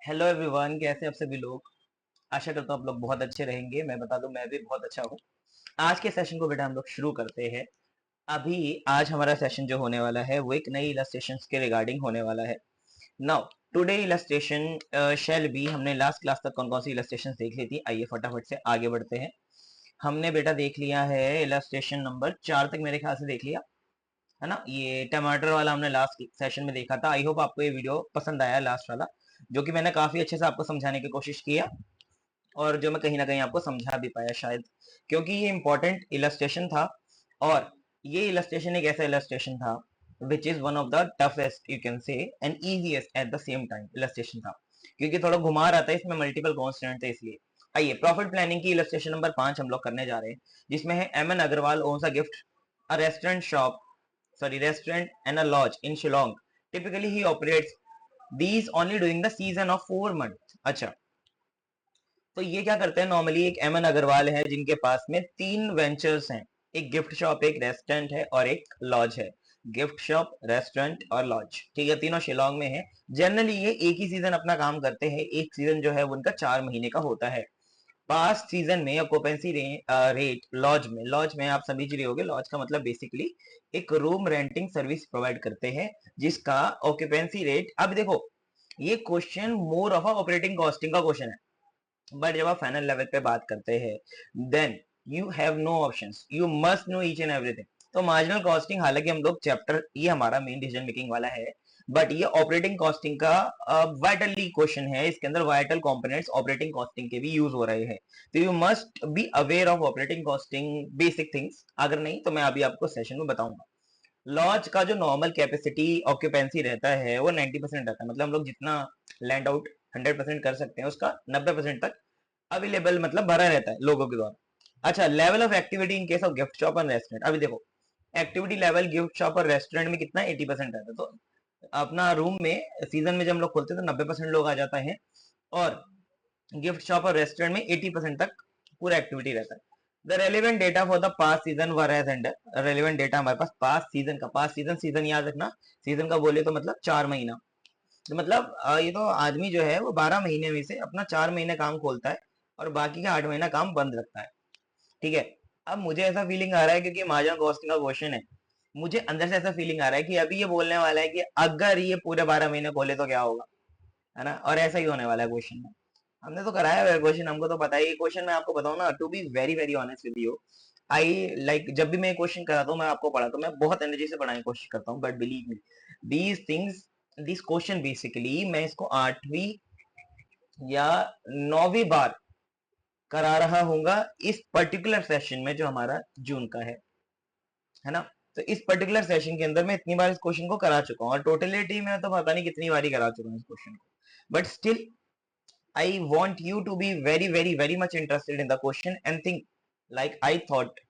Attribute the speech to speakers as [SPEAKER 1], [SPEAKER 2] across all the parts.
[SPEAKER 1] Hello everyone, कैसे आप सभी लोग। आशा करता हूँ आप लोग बहुत अच्छे रहेंगे। मैं बता दूं, मैं भी बहुत अच्छा हूँ। आज के सेशन को बेटा हम लोग शुरू करते हैं। अभी आज हमारा सेशन जो होने वाला है वो एक नई इलस्ट्रेशन के रिगार्डिंग होने वाला है। Now today illustration shall be, हमने लास्ट क्लास तक कौन कौन सी इलस्ट्रेशन देख ली थी। आइए फटाफट से आगे बढ़ते हैं। हमने बेटा देख लिया है इलस्ट्रेशन नंबर 4 तक, मेरे ख्याल से देख लिया है ना। ये टमाटर वाला हमने लास्ट सेशन में देखा था। आई होप आपको ये वीडियो पसंद आया, लास्ट वाला, जो कि मैंने काफी अच्छे से आपको समझाने की कोशिश किया और जो मैं कहीं ना कहीं आपको समझा भी पाया शायद, क्योंकि ये इंपॉर्टेंट इलस्ट्रेशन था। और ये इलस्ट्रेशन एक ऐसा इलस्ट्रेशन था which is one of the toughest you can say and easiest at the same time illustration था, क्योंकि थोड़ा घुमा रहा था, इसमें मल्टीपल कॉन्स्टेंट थे इसलिए। आइए प्रॉफिट प्लानिंग की इलस्ट्रेशन नंबर 5 हम लोग करने जा रहे हैं, जिसमें है M N Agarwal owns a gift a restaurant shop, sorry, restaurant and a lodge in Shillong. Typically he operates these only during the season of 4 months. अच्छा, तो ये क्या करते हैं नॉर्मली, एक एमएन अग्रवाल है जिनके पास में 3 वेंचर्स हैं। एक गिफ्ट शॉप, एक रेस्टोरेंट है और एक लॉज है। गिफ्ट शॉप, रेस्टोरेंट और लॉज, ठीक है, तीनों शिलोंग में है। जनरली ये एक ही सीजन अपना काम करते हैं। एक सीजन जो है वो उनका 4 महीने का होता है। पास्ट सीजन में ऑक्यूपेंसी रेट लॉज में आप समझ रहे होगे, लॉज का मतलब बेसिकली एक रूम रेंटिंग सर्विस प्रोवाइड करते हैं, जिसका ऑक्यूपेंसी रेट, अब देखो ये question more of operating costing का क्वेश्चन है, बट जब आप फाइनल लेवल पे बात करते हैं then you have no options, you must know each and everything. तो मार्जिनल कॉस्टिंग, हालांकि हम लोग चैप्टर, ये हमारा मेन डिसीजन मेकिंग वाला है, बट ये ऑपरेटिंग कॉस्टिंग का वाइटली क्वेश्चन है। इसके अंदर वाइटल कंपोनेंट्स ऑपरेटिंग कॉस्टिंग के भी यूज हो रहे हैं, तो you must be aware of operating costing basic things. अगर नहीं तो मैं अभी आपको सेशन में बताऊंगा। लॉज का जो नॉर्मल कैपेसिटी ऑक्यूपेंसी रहता है वो 90% रहता है, मतलब हम लोग जितना लैंड आउट 100% कर सकते हैं उसका 90% तक अवेलेबल, मतलब भरा रहता है लोगों के द्वारा। अच्छा, level of activity in case of gift shop और रेस्टोरेंट। अभी देखो एक्टिविटी लेवल गिफ्ट शॉप और रेस्टोरेंट में कितना 80% रहता है, तो अपना रूम में सीजन में जब हम लोग खोलते हैं तो 90% लोग आ जाता है, और गिफ्ट शॉप और रेस्टोरेंट में 80% तक पूरा एक्टिविटी रहता है। The relevant data for the past season were as under. Relevant data हमारे पास पास्ट सीजन का, पास्ट सीजन, सीजन याद रखना, सीजन का बोले तो मतलब 4 महीना। तो मतलब ये तो आदमी जो है वो 12 महीने में से अपना 4 महीने काम खोलता है और बाकी का 8 महीना काम बंद रखता है, ठीक है। अब मुझे ऐसा फीलिंग आ रहा है, क्योंकि मार्जिनल कॉस्टिंग का क्वेश्चन है, मुझे अंदर से ऐसा फीलिंग आ रहा है कि अभी ये बोलने वाला है कि अगर ये पूरे 12 महीने खोले तो क्या होगा, है ना। और ऐसा ही होने वाला है क्वेश्चन में। हमने तो कराया हुआ है क्वेश्चन, हमको तो पता है ये क्वेश्चन। मैं आपको बताऊं ना, to be very very honest with you, I like जब भी मैं क्वेश्चन कराता हूँ, मैं आपको पढ़ाता हूँ, मैं बहुत एनर्जी से पढ़ाने की कोशिश करता हूँ, but believe me these things, this question basically मैं इसको 8वीं या 9वीं बार करा रहा हूँगा इस पर्टिकुलर सेशन में जो हमारा जून का है ना। तो इस पर्टिकुलर सेशन के अंदर मैं इतनी बार इस क्वेश्चन को करा चुका हूँ, और टोटलिटी में तो पता नहीं कितनी बार करा चुका हूँ इस क्वेश्चन को, but still I want you to be very, very, very much interested in the question and think like I thought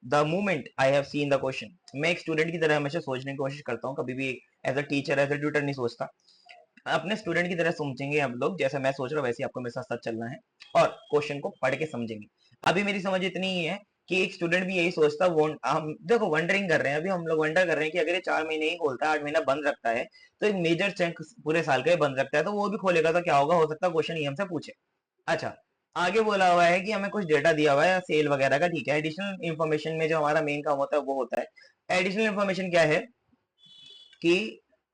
[SPEAKER 1] the moment I have seen the question. मैं एक स्टूडेंट की तरह हमेशा सोचने की कोशिश करता हूँ, कभी भी as a teacher, as a tutor नहीं सोचता। अपने स्टूडेंट की तरह समझेंगे हम लोग, जैसे मैं सोच रहा हूँ वैसे आपको मेरे साथ साथ चलना है और क्वेश्चन को पढ़ के समझेंगे। अभी मेरी समझ इतनी ही है कि एक स्टूडेंट भी यही सोचता, हम देखो वंडरिंग कर रहे हैं, अभी हम लोग वंडर कर रहे हैं कि अगर ये 4 महीने ही खोलता है, 8 महीना बंद रखता है, तो एक मेजर चंक पूरे साल का ही बंद रखता है, तो वो भी खोलेगा तो क्या होगा, हो सकता है क्वेश्चन ये हमसे पूछे। अच्छा, आगे बोला हुआ है कि हमें कुछ डेटा दिया हुआ है सेल वगैरह का, ठीक है। एडिशनल इन्फॉर्मेशन में जो हमारा मेन काम होता है वो होता है, एडिशनल इन्फॉर्मेशन क्या है कि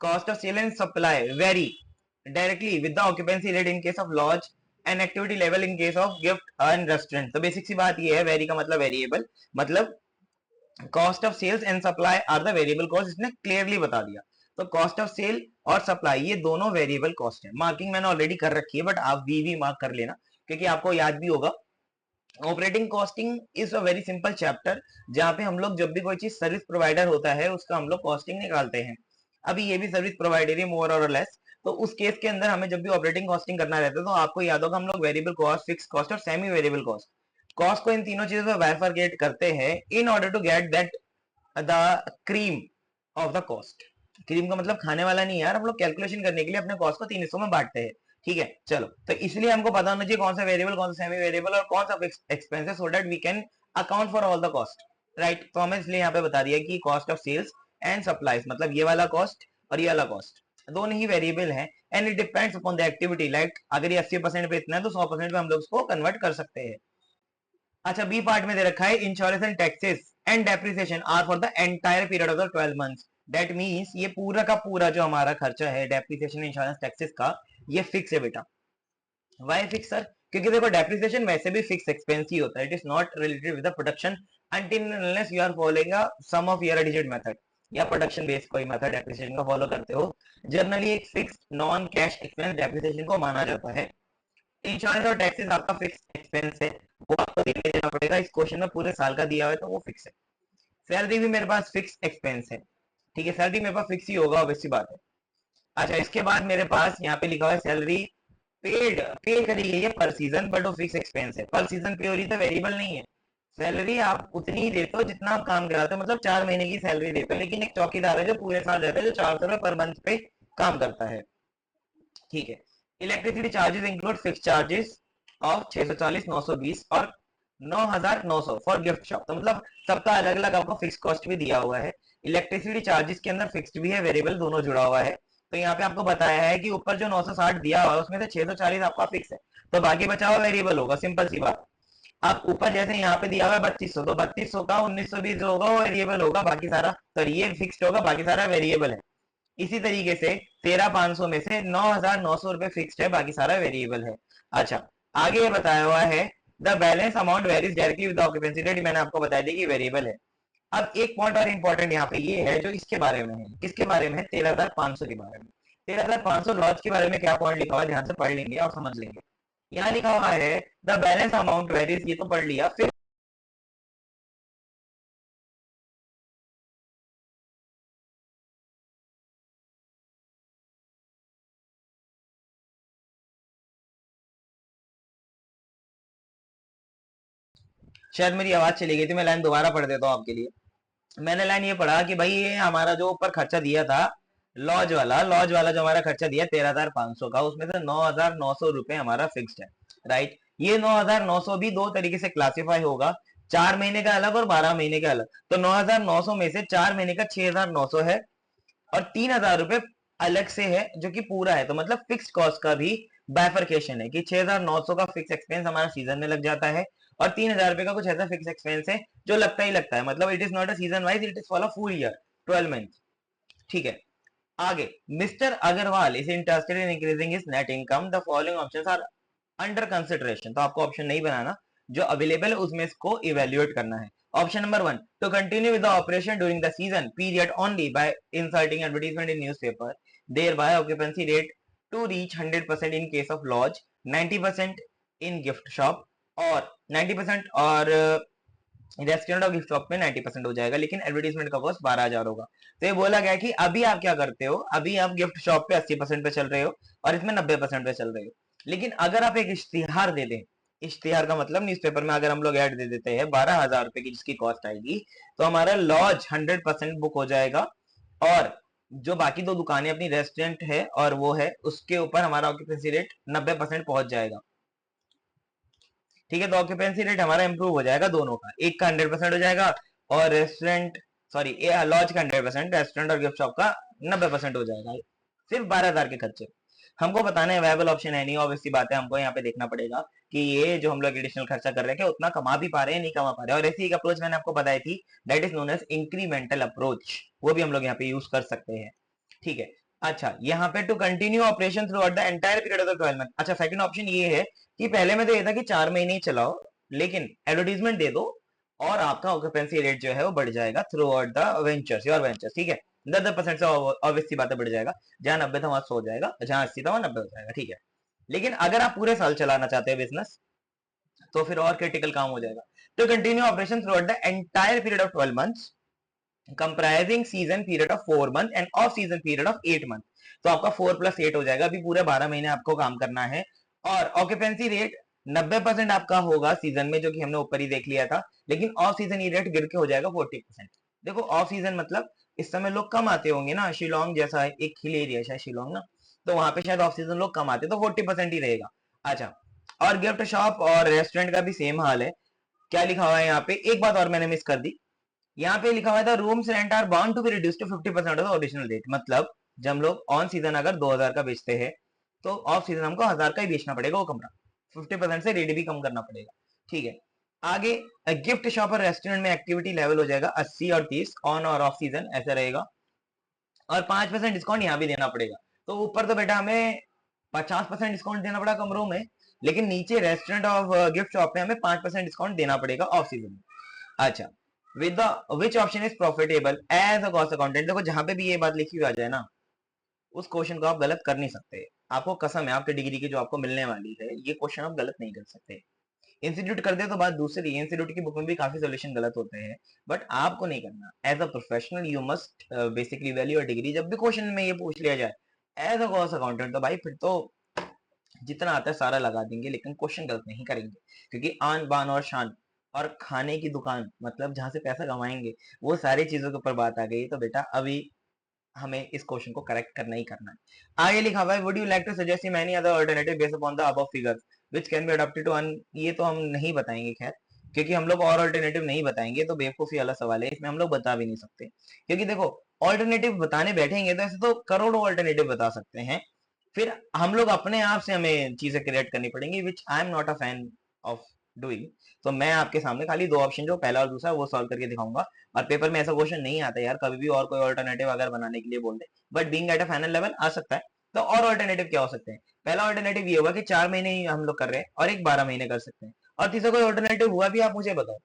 [SPEAKER 1] cost of sale and supply vary directly with the occupancy rate in case of lodge and activity level in case of gift and restaurant। तो बेसिक सी बात ये है, वेरी का मतलब वेरिएबल, मतलब cost of sales and supply are the variable cost, इसने clearly बता दिया। तो कॉस्ट ऑफ सेल और सप्लाई ये दोनों वेरिएबल कॉस्ट है। मार्किंग मैंने ऑलरेडी कर रखी है, बट आप वी मार्क कर लेना, क्योंकि आपको याद भी होगा। Operating costing is a very simple chapter, जहां पे हम लोग जब भी कोई चीज सर्विस प्रोवाइडर होता है उसका हम लोग कॉस्टिंग निकालते हैं। अभी ये भी सर्विस प्रोवाइडर ही मोर और लेस, तो उस केस के अंदर हमें जब भी ऑपरेटिंग कॉस्टिंग करना रहता है तो आपको याद होगा हम लोग वेरिएबल कॉस्ट, फिक्स कॉस्ट और सेमी वेरिएबल कॉस्ट, कॉस्ट को इन तीनों चीजों में बाइफरकेट करते हैं in order to get that the cream of the cost. Cream का मतलब खाने वाला नहीं यार, हम लोग कैलकुलेशन करने के लिए अपने कॉस्ट को 3 हिस्सों में बांटते हैं, ठीक है। चलो, तो इसलिए हमको पता होना चाहिए कौन सा वेरिएबल, कौन सा सेमी वेरिएबल और कौन सा fix expenses, so that we can account for all the cost, right. तो हमें इसलिए यहाँ पे बता दिया कि cost of sales and supplies, मतलब ये वाला कॉस्ट और ये वाला कॉस्ट, दोनों ही वेरिएबल है and it depends upon the activity. Like अगर ये 80% पे इतना है तो 100% पे हम लोग उसको कन्वर्ट कर सकते हैं। अच्छा, बी पार्ट में दे रखा है insurance and taxes and depreciation are for the entire period of the 12 months. That means ये पूरा का पूरा जो हमारा खर्चा है डेप्रिसिएशन इंश्योरेंस टैक्सेस का, ये फिक्स है बेटा। Why fix sir? क्योंकि देखो डेप्रिसिएशन वैसे भी फिक्स एक्सपेंस ही होता है, it is not related with the production until and unless you are following a sum of year digit method या प्रोडक्शन बेस्ड कोई मेथड डेप्रिसिएशन का फॉलो करते हो। जनरली एक fix non cash expense depreciation को माना जाता है। इंश्योरेंस और टैक्सेस आपका फिक्स एक्सपेंस है, वो आपको देने देना पड़ेगा। इस क्वेश्चन में पूरे साल का दिया हुआ है तो वो फिक्स है। सैलरी भी मेरे पास फिक्स एक्सपेंस है, ठीक है, सैलरी मेरे पास फिक्स ही होगा, ऑब्वियसली बात है। अच्छा, इसके बाद मेरे पास यहाँ पे लिखा हुआ है सैलरी पेड, पे करी गई है पर सीजन, बट वो फिक्स एक्सपेंस है। पर सीजन पे हो रही तो वेरिएबल नहीं है। सैलरी आप उतनी ही देते हो जितना आप काम कराते हो, मतलब 4 महीने की सैलरी देते हो। लेकिन एक चौकीदार है जो पूरे साल रहता है, जो 400 रुपए पर मंथ पे काम करता है, ठीक है। Electricity charges include fix charges of 640, 920 और 9,900 फॉर गिफ्ट शॉप। तो मतलब सबका अलग अलग आपको फिक्स कॉस्ट भी दिया हुआ है। इलेक्ट्रिसिटी चार्जेस के अंदर फिक्स्ड भी है, वेरिएबल दोनों जुड़ा हुआ है। तो यहाँ पे आपको बताया है कि ऊपर जो 960 दिया हुआ है उसमें से 640 आपका फिक्स है, तो बाकी बचा हुआ वेरिएबल होगा। सिंपल सी बात। आप ऊपर जैसे यहाँ पे दिया हुआ है 3200, तो 3200 का 1920 जो होगा वो वेरिएबल होगा, बाकी सारा तो ये फिक्स्ड होगा, बाकी सारा वेरिएबल है। इसी तरीके से 13,500 में से 9,900 रुपए फिक्स्ड है, बाकी सारा वेरिएबल है। अच्छा, आगे ये बताया हुआ है the balance amount varies directly with occupancy rate, मैंने आपको बता दिया कि वेरिएबल है। अब एक पॉइंट और इंपॉर्टेंट यहाँ पे ये है जो इसके बारे में है। किसके बारे में है? 13,500 के बारे में। 13,500 लॉज के बारे में क्या पॉइंट लिखा हुआ है, ध्यान से पढ़ लेंगे और समझ लेंगे। यहाँ लिखा हुआ है द बैलेंस अमाउंट वेरीज, ये तो पढ़ लिया। फिर शायद मेरी आवाज चली गई थी, मैं लाइन दोबारा पढ़ देता हूँ आपके लिए। मैंने लाइन ये पढ़ा कि भाई ये हमारा जो ऊपर खर्चा दिया था, लॉज वाला जो हमारा खर्चा दिया 13,500 का, उसमें से 9,900 रुपए हमारा फिक्स्ड है, राइट। ये 9,900 भी दो तरीके से क्लासिफाई होगा, 4 महीने का अलग और 12 महीने का अलग। तो 9,900 में से 4 महीने का 6,900 है और 3,000 रुपए अलग से है जो कि पूरा है। तो मतलब फिक्स कॉस्ट का भी बाइफरकेशन है कि 6,900 का फिक्स एक्सपेंस हमारा सीजन में लग जाता है और 3,000 रुपए का कुछ ऐसा फिक्स एक्सपेंस है जो लगता ही लगता है। मतलब it is not a season wise, it is for a full year, 12 month, ठीक है। आगे, mister Agarwal is interested in increasing his net income, the following options are under consideration. तो आपको ऑप्शन नहीं बनाना, जो अवेलेबल है उसमें इसको इवेल्युएट करना है। Option number 1, to continue with the operation during the season period only by inserting advertisement in newspaper, thereby occupancy rate to reach 100% in case of lodge, 90% in gift shop और 90% और restaurant और gift shop में 90% हो जाएगा, लेकिन advertisement का cost 12,000 होगा। तो ये बोला गया कि अभी आप क्या करते हो, अभी आप गिफ्ट शॉप पे 80% पे चल रहे हो और इसमें 90% पे चल रहे हो। लेकिन अगर आप एक इश्तिहार दे दें, इश्तिहार का मतलब न्यूज़पेपर में अगर हम लोग ऐड दे देते हैं 12,000 रुपए की जिसकी कॉस्ट आएगी, तो हमारा लॉज 100% बुक हो जाएगा और जो बाकी दो दुकानें अपनी रेस्टोरेंट है और वो है उसके ऊपर हमारा ऑक्यूपेंसी रेट 90% पहुंच जाएगा, ठीक है। तो ऑक्यूपेंसी रेट हमारा इंप्रूव हो जाएगा दोनों का, एक का 100% हो जाएगा और रेस्टोरेंट सॉरी लॉज का 100%, रेस्टोरेंट और गिफ्ट शॉप का 90% हो जाएगा, सिर्फ 12,000 के खर्चे। हमको बताना है वायबल ऑप्शन है नहीं, ऑब्वियसली बात है, हमको यहाँ पे देखना पड़ेगा कि ये जो हम लोग एडिशनल खर्चा कर रहे हैं क्या उतना कमा भी पा रहे हैं, नहीं कमा पा रहे हैं। और ऐसी एक अप्रोच मैंने आपको बताई थी, that is known as incremental approach, वो भी हम लोग यहाँ पे यूज कर सकते हैं, ठीक है। अच्छा, यहाँ पे to continue operation throughout the entire period of the 12 month. अच्छा, सेकंड ऑप्शन ये है कि पहले में तो ये था कि 4 महीने ही चलाओ, लेकिन एडवर्टीजमेंट दे दो और आपका ऑक्यूपेंसी रेट जो है वो बढ़ जाएगा through out the ventures, your ventures, ठीक है। 10% से ऑब्वियसली बातें बढ़ जाएगा, जहां 90 था वहां 100 हो जाएगा, जहां 80 था वहां 90 हो जाएगा, ठीक है। लेकिन अगर आप पूरे साल चलाना चाहते हैं बिजनेस तो फिर और क्रिटिकल काम हो जाएगा। तो continue operation throughout the entire period of 12 months comprising season period of 4 month end off season period of 8 month. तो आपका 4+8 हो जाएगा, अभी पूरे 12 महीने आपको काम करना है और ऑक्यूपेंसी रेट 90% आपका होगा सीजन में, जो कि हमने ऊपर ही देख लिया था, लेकिन ऑफ सीजन ये रेट गिर के हो जाएगा 40%। देखो ऑफ सीजन मतलब इस समय लोग कम आते होंगे ना, शिलोंग जैसा एक हिल एरिया है शिलोंग ना, तो वहां पे शायद ऑफ सीजन लोग कम आते, तो 40% ही रहेगा। अच्छा, और गिफ्ट शॉप और रेस्टोरेंट का भी सेम हाल है। क्या लिखा हुआ है यहाँ पे, एक बात और मैंने मिस कर दी, यहाँ पे लिखा हुआ था rooms rent are bound to be reduce to 50% of the original rate. मतलब जब हम लोग ऑन सीजन अगर 2000 का बेचते हैं तो ऑफ सीजन हमको 1000 का ही बेचना पड़ेगा वो कमरा, 50% से रेट भी कम करना पड़ेगा। ठीक है, आगे गिफ्ट शॉप और रेस्टोरेंट में एक्टिविटी लेवल हो जाएगा 80 और 30 ऑन और ऑफ सीजन ऐसा रहेगा, और 5% डिस्काउंट यहाँ भी देना पड़ेगा। तो ऊपर तो बेटा हमें 50% डिस्काउंट देना पड़ा कमरों में, लेकिन नीचे रेस्टोरेंट और गिफ्ट शॉप में हमें 5% डिस्काउंट देना पड़ेगा ऑफ सीजन में। अच्छा, with the which option is profitable as a cost accountant, देखो जहां पे भी ये बात लिखी हुई आ जाए ना, उस क्वेश्चन को आप गलत कर नहीं सकते। आपको कसम है आपके डिग्री की जो आपको मिलने वाली है, ये क्वेश्चन आप गलत नहीं कर सकते। इंस्टीट्यूट कर दे तो बात दूसरी है, इंस्टीट्यूट की बुक में भी काफी सोल्यूशन गलत होते हैं, बट आपको नहीं करना। As a professional you must basically value your degree. जब भी क्वेश्चन में ये पूछ लिया जाए एज अ कॉस्ट अकाउंटेंट, तो भाई फिर तो जितना आता है सारा लगा देंगे, लेकिन क्वेश्चन गलत नहीं करेंगे, क्योंकि आन बान और शान और खाने की दुकान मतलब जहां से पैसा कमाएंगे, वो सारी चीजों के ऊपर बात आ गई। तो बेटा अभी हमें इस क्वेश्चन को करेक्ट करना ही करना है। आगे लिखा हुआ है, would you like to suggest many other alternative based upon the above figures which can be adopted to अन, ये तो हम नहीं बताएंगे खैर, क्योंकि हम लोग और अल्टरनेटिव नहीं बताएंगे तो बेवकूफी वाला सवाल है, इसमें हम लोग बता भी नहीं सकते। क्योंकि देखो ऑल्टरनेटिव बताने बैठेंगे तो ऐसे तो करोड़ों ऑल्टरनेटिव बता सकते हैं, फिर हम लोग अपने आप से हमें चीजें क्रिएट करनी पड़ेंगी, which I am not a fan of doing. तो मैं आपके सामने खाली दो ऑप्शन जो पहला और दूसरा वो सॉल्व करके दिखाऊंगा, और पेपर में ऐसा क्वेश्चन नहीं आता यार कभी भी और कोई ऑल्टरनेटिव अगर बनाने के लिए बोल दे, but being at a final level आ सकता है। तो और ऑल्टरनेटिव क्या हो सकते हैं? पहला ऑल्टरनेटिव ये होगा कि 4 महीने ही हम लोग कर रहे हैं और एक 12 महीने कर सकते हैं, और तीसरा कोई ऑल्टरनेटिव हुआ भी आप मुझे बताओ।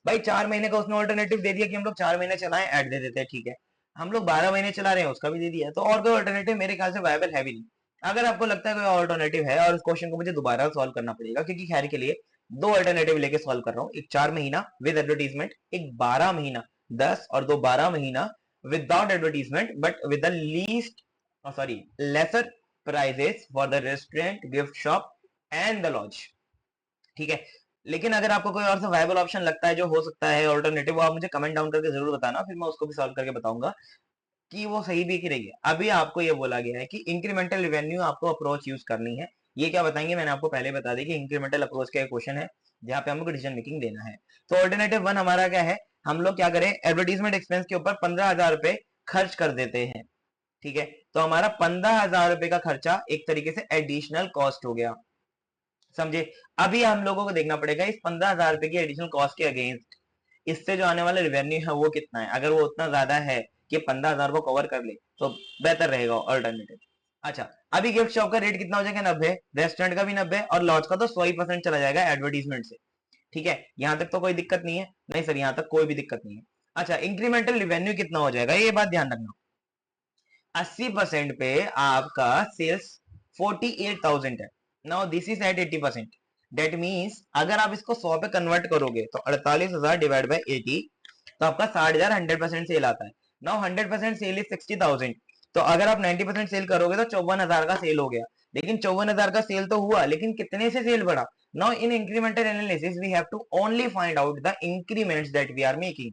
[SPEAKER 1] भाई 4 महीने का उसने ऑल्टरनेटिव दे दिया कि हम लोग 4 महीने चलाएं, ऐड दे देते हैं, ठीक है। हम लोग 12 महीने चला रहे हैं, उसका भी दे दिया, तो और कोई ऑल्टरनेटिव मेरे ख्याल से वायबल है भी नहीं। अगर आपको लगता है कोई ऑल्टरनेटिव है और उस क्वेश्चन को मुझे दोबारा सॉल्व करना पड़ेगा, क्योंकि खैर के लिए दो अल्टरनेटिव लेके सॉल्व कर रहा हूँ, एक 4 महीना विद एडवर्टीजमेंट, एक 12 महीना 10 और दो 12 महीना without advertisement but with the least sorry lesser prices for the restaurant gift shop and the lodge. ठीक है, लेकिन अगर आपको कोई और सा वायबल ऑप्शन लगता है जो हो सकता है ऑल्टरनेटिव, वो आप मुझे कमेंट डाउन करके जरूर बताना, फिर मैं उसको भी सॉल्व करके बताऊंगा कि वो सही भी की रही है। अभी आपको ये बोला गया है कि इंक्रीमेंटल रेवेन्यू आपको अप्रोच यूज करनी है। ये क्या बताएंगे, मैंने आपको पहले बता दी कि इंक्रीमेंटल अप्रोच का क्वेश्चन है जहाँ पे हमको डिसीजन मेकिंग देना है। तो ऑल्टरनेटिव वन हमारा क्या है, हम लोग क्या करें, एडवर्टीजमेंट एक्सपेंस के ऊपर 15,000 रुपए खर्च कर देते हैं। ठीक है, तो हमारा 15,000 रुपए का खर्चा एक तरीके से एडिशनल कॉस्ट हो गया, समझे। अभी हम लोगों को देखना पड़ेगा इस 15,000 रुपए की एडिशनल कॉस्ट के अगेंस्ट इससे जो आने वाला रेवेन्यू है वो कितना है। अगर वो उतना ज्यादा है कि 15,000 को कवर कर ले तो बेहतर रहेगा ऑल्टरनेटिव। अच्छा, अभी गिफ्ट शॉप का रेट कितना हो जाएगा, 90, रेस्टोरेंट का भी 90 और लॉज का तो 100% चला जाएगा एडवर्टीजमेंट से। ठीक है, यहाँ तक तो कोई दिक्कत नहीं है, नहीं सर यहाँ तक कोई भी दिक्कत नहीं है। अच्छा, इंक्रीमेंटल रेवेन्यू कितना हो जाएगा, ये बात ध्यान रखना। 80% पे आपका सेल्स 48,000 है, now this is at 80%, that means अगर आप इसको 100 पे कन्वर्ट करोगे तो 48,000 डिवाइड बाई 80, तो आपका 60,000 100% सेल आता है। नाउ 100% सेल इज 60,000, तो अगर आप 90% सेल करोगे तो 54,000 का सेल हो गया। लेकिन 54,000 का सेल तो हुआ, लेकिन कितने से सेल बढ़ा। Now in incremental analysis we have to only find out the increments that we are making.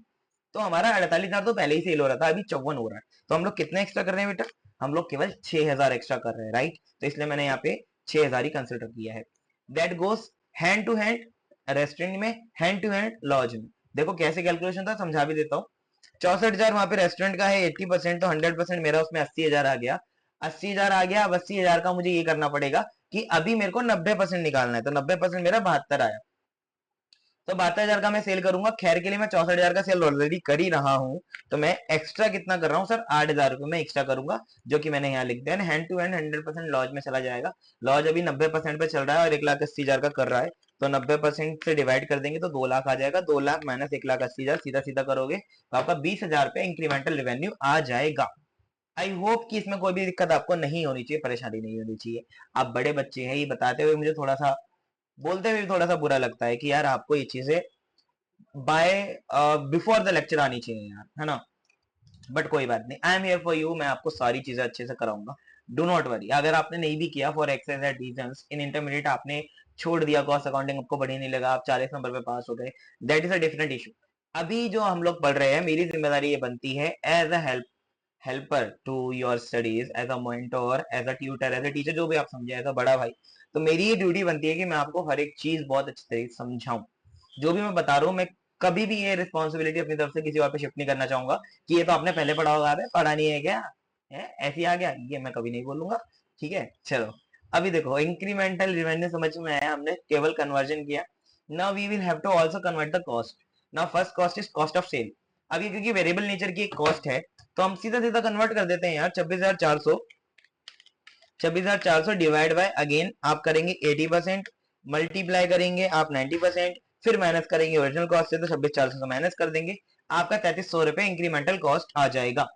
[SPEAKER 1] तो हमारा 48,000 तो पहले ही सेल हो रहा था, अभी 54 हो रहा है, तो हम लोग कितना एक्स्ट्रा कर रहे हैं बेटा, हम लोग केवल 6,000 एक्स्ट्रा कर रहे हैं, राइट। तो इसलिए मैंने यहाँ पे 6,000 ही कंसिडर किया है। That goes hand to hand restaurant में, हैंड टू हैंड लॉज में। देखो कैसे कैलकुलेशन था, समझा भी देता हूँ। 64,000 वहां पे रेस्टोरेंट का है, 80% तो 100% मेरा, उसमें 80,000 आ गया। 80,000 आ गया, अब 80,000 का मुझे ये करना पड़ेगा कि अभी मेरे को 90% निकालना है, तो 90% मेरा 72 आया, तो 72,000 का मैं सेल करूंगा। खैर के लिए मैं 64,000 का सेल ऑलरेडी कर ही रहा हूं, तो मैं एक्स्ट्रा कितना कर रहा हूं सर, 8,000 रुपए मैं एक्स्ट्रा करूंगा, जो कि मैंने यहाँ लिख दिया। हैंड टू हैंड 100% लॉज में चला जाएगा। लॉज अभी 90% पे चल रहा है और 1,80,000 का कर रहा है, तो 90% से डिवाइड कर देंगे तो 2 लाख आ जाएगा। 2 लाख माइनस 1,80,000 सीधा सीधा करोगे तो आपका 20,000 पे इंक्रीमेंटल रेवेन्यू आ जाएगा। आई होप कि इसमें कोई भी दिक्कत आपको नहीं होनी चाहिए, परेशानी नहीं होनी चाहिए। आप बड़े बच्चे हैं, ये बताते हुए मुझे थोड़ा सा, बोलते हुए थोड़ा सा बुरा लगता है कि यार आपको ये चीजें बाय बिफोर द लेक्चर आनी चाहिए यार, है ना। बट कोई बात नहीं, I am here for you, मैं आपको सारी चीजें अच्छे से कराऊंगा, डू नॉट वरी। अगर आपने नहीं भी किया for exercise reasons in intermediate, आपने छोड़ दिया कॉस्ट अकाउंटिंग, आपको बढ़िया नहीं लगा, आप 40 नंबर पे पास हो गए, that is a different issue. अभी जो हम लोग पढ़ रहे हैं, मेरी जिम्मेदारी ये बनती है as a helper to your studies, as a mentor, as a tutor, as a teacher, जो भी आप समझे, एज अ बड़ा भाई। तो मेरी ये ड्यूटी बनती है कि मैं आपको हर एक चीज बहुत अच्छी तरीके से समझाऊं। जो भी मैं बता रहा हूँ, मैं कभी भी ये रिस्पॉन्सिबिलिटी अपनी तरफ से किसी और पे शिफ्ट नहीं करना चाहूंगा कि ये तो आपने पहले पढ़ा होगा, पढ़ा नहीं है क्या। है, ऐसे ही आ गया, ये मैं कभी नहीं बोलूंगा। ठीक है, चलो अभी देखो इंक्रीमेंटल रेवेन्यू समझ में आया, हमने केवल कन्वर्जन किया। Now we will have to also convert the cost. Now first cost is cost of sale. अब ये क्योंकि वेरिएबल नेचर की एक कॉस्ट है तो हम सीधा सीधा कन्वर्ट कर देते हैं यार। 26,400 डिवाइड बाय, अगेन आप करेंगे 80%, मल्टीप्लाई करेंगे आप 90%, फिर माइनस करेंगे ओरिजिनल कॉस्ट से, तो 26,400 से माइनस कर देंगे, आपका 3300 रुपए इंक्रीमेंटल कॉस्ट आ जाएगा।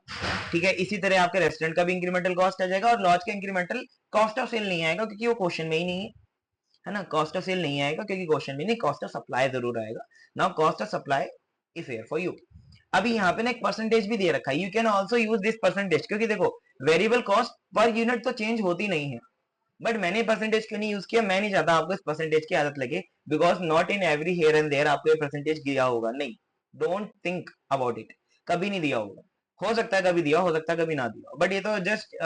[SPEAKER 1] ठीक है, इसी तरह आपके रेस्टोरेंट का भी इंक्रीमेंटल कॉस्ट आ जाएगा, और लॉज का इंक्रीमेंटल कॉस्ट ऑफ सेल नहीं आएगा क्योंकि वो क्वेश्चन में ही नहीं है ना। कॉस्ट ऑफ सेल नहीं आएगा क्योंकि क्वेश्चन में नहीं, कॉस्ट ऑफ सप्लाई जरूर आएगा। Now cost of supply is here for you. अभी यहाँ पे ना एक परसेंटेज भी दे रखा है, you can also use this percentage, क्योंकि देखो वेरिएबल कॉस्ट पर यूनिट तो चेंज होती नहीं है, बट मैंने परसेंटेज क्यों नहीं यूज किया, मैं नहीं चाहता आपको इस परसेंटेज की आदत लगे, because not in every here and there आपको ये परसेंटेज दिया होगा, नहीं, डोंट थिंक अबाउट इट, कभी नहीं दिया होगा। हो सकता है कभी दिया, हो सकता है कभी ना दिया, बट ये तो जस्ट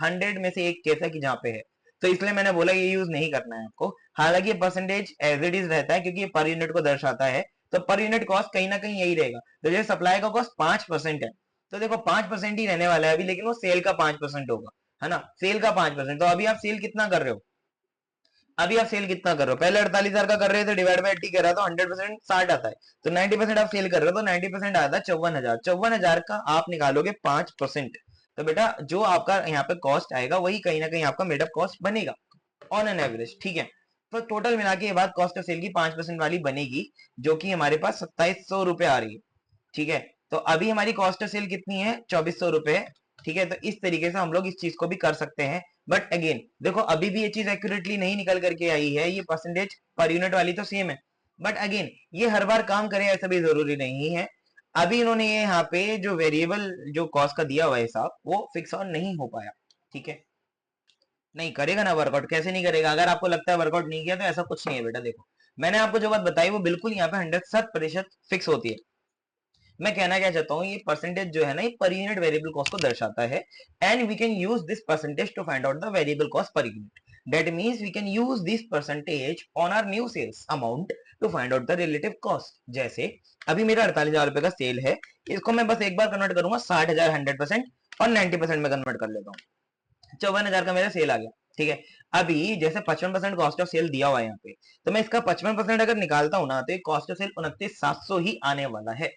[SPEAKER 1] 100 में से एक केस है कि जहाँ पे है, तो इसलिए मैंने बोला ये यूज नहीं करना है आपको। हालांकि ये परसेंटेज एज इट इज रहता है क्योंकि ये पर यूनिट को दर्शाता है, तो पर यूनिट कॉस्ट कहीं ना कहीं यही रहेगा। तो जैसे सप्लाई का कॉस्ट 5% है, तो देखो 5% ही रहने वाला है अभी, लेकिन वो सेल का 5% होगा, है ना, सेल का 5%। तो अभी आप सेल कितना कर रहे हो, अभी आप सेल कितना कर रहे हो, पहले 48,000 का कर रहे थे, डिवाइड बाई 80 कर रहा था, 100% 60 आता है, तो 90% आप सेल कर रहे हो, तो 90% आता है 54,000। 54,000 का आप निकालोगे 5%, तो बेटा जो आपका यहाँ पे कॉस्ट आएगा वही कहीं ना कहीं आपका मेडअप कॉस्ट बनेगा ऑन एन एवरेज। ठीक है, तो टोटल मिला के ये बात कॉस्ट ऑफ सेल की 5% वाली बनेगी, जो कि हमारे पास 2700 रुपए आ रही है। ठीक है, तो अभी हमारी कॉस्ट ऑफ सेल कितनी है, 2400 रुपए। ठीक है, तो इस तरीके से हम लोग इस चीज को भी कर सकते हैं, बट अगेन देखो अभी भी ये चीज एक्यूरेटली नहीं निकल करके आई है, ये परसेंटेज पर यूनिट वाली तो सेम है, बट अगेन ये हर बार काम करे ऐसा भी जरूरी नहीं है। अभी इन्होंने ये यहाँ पे जो वेरिएबल जो कॉस्ट का दिया हुआ है हिसाब, वो फिक्स ऑन नहीं हो पाया। ठीक है, नहीं करेगा ना वर्कआउट, कैसे नहीं करेगा, अगर आपको लगता है वर्कआउट नहीं किया तो ऐसा कुछ नहीं है बेटा। देखो मैंने आपको जो बात बताई वो बिल्कुल यहाँ पे 100% फिक्स होती है। मैं कहना क्या चाहता हूँ, ये परसेंटेज जो है ना, ये पर यूनिट वेरिएबल कॉस्ट को दर्शाता है, and we can use this percentage to find out the variable cost per unit. That means we can use this percentage on our new sales amount to find out the relative cost. जैसे अभी मेरा 48,000 रुपए का cell है, इसको मैं बस एक बार कन्वर्ट करूंगा 60,000 100% और 90% में कन्वर्ट कर लेता हूँ, 54,000 का मेरा सेल आ गया। ठीक है, अभी जैसे 55% कॉस्ट ऑफ सेल दिया हुआ है यहाँ पे, तो मैं इसका 55% अगर निकालता हूँ ना, तो कॉस्ट ऑफ सेल 29,700 ही आने वाला है।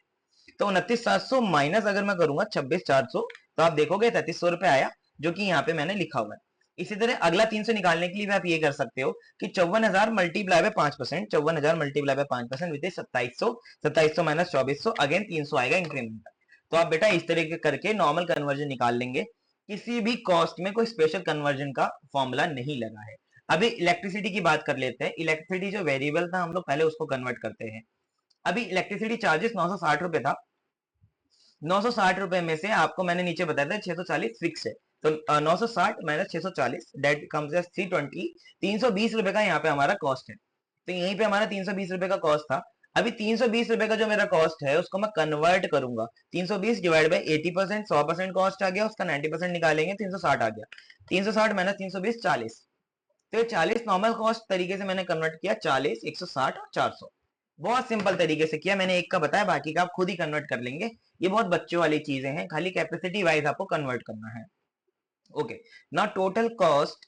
[SPEAKER 1] तो 29,700 माइनस अगर मैं करूंगा 26,400, तो आप देखोगे 3300 रुपए आया, जो कि यहाँ पे मैंने लिखा हुआ है। इसी तरह अगला 300 निकालने के लिए भी आप ये कर सकते हो कि 54,000 multiply by 5%, 54,000 multiply by 5% with 2700, 2700 minus 2400, again 300 आएगा इंक्रीमेंट। तो आप बेटा इस तरह के करके नॉर्मल कन्वर्जन निकाल लेंगे, किसी भी कॉस्ट में कोई स्पेशल कन्वर्जन का फॉर्मूला नहीं लगा है। अभी इलेक्ट्रिसिटी की बात कर लेते हैं, इलेक्ट्रिसिटी जो वेरिएबल था हम लोग पहले उसको कन्वर्ट करते हैं। अभी इलेक्ट्रिसिटी चार्जेस 960 रुपए था, 960 रुपए में से आपको मैंने नीचे बताया था 640 फिक्स है, तो 960 माइनस 640 दैट कम्स एज 320, 320 रुपए का यहाँ पे हमारा कॉस्ट है। तो यहीं पे हमारा 320 रुपए का कॉस्ट था। अभी 320 रुपए का जो मेरा कॉस्ट है उसको मैं कन्वर्ट करूंगा, 320 डिवाइड बाई 80%, 100% कॉस्ट आ गया, उसका 90% निकालेंगे 360 आ गया, 360 माइनस 320 40। तो ये 40 नॉर्मल कॉस्ट तरीके से मैंने कन्वर्ट किया, 40, 160 और 400। बहुत सिंपल तरीके से किया मैंने, एक का बताया, बाकी का आप खुद ही कन्वर्ट कर लेंगे। ये बहुत बच्चों वाली चीजें हैं, खाली कैपेसिटी वाइज आपको कन्वर्ट करना है। ओके, ना टोटल कॉस्ट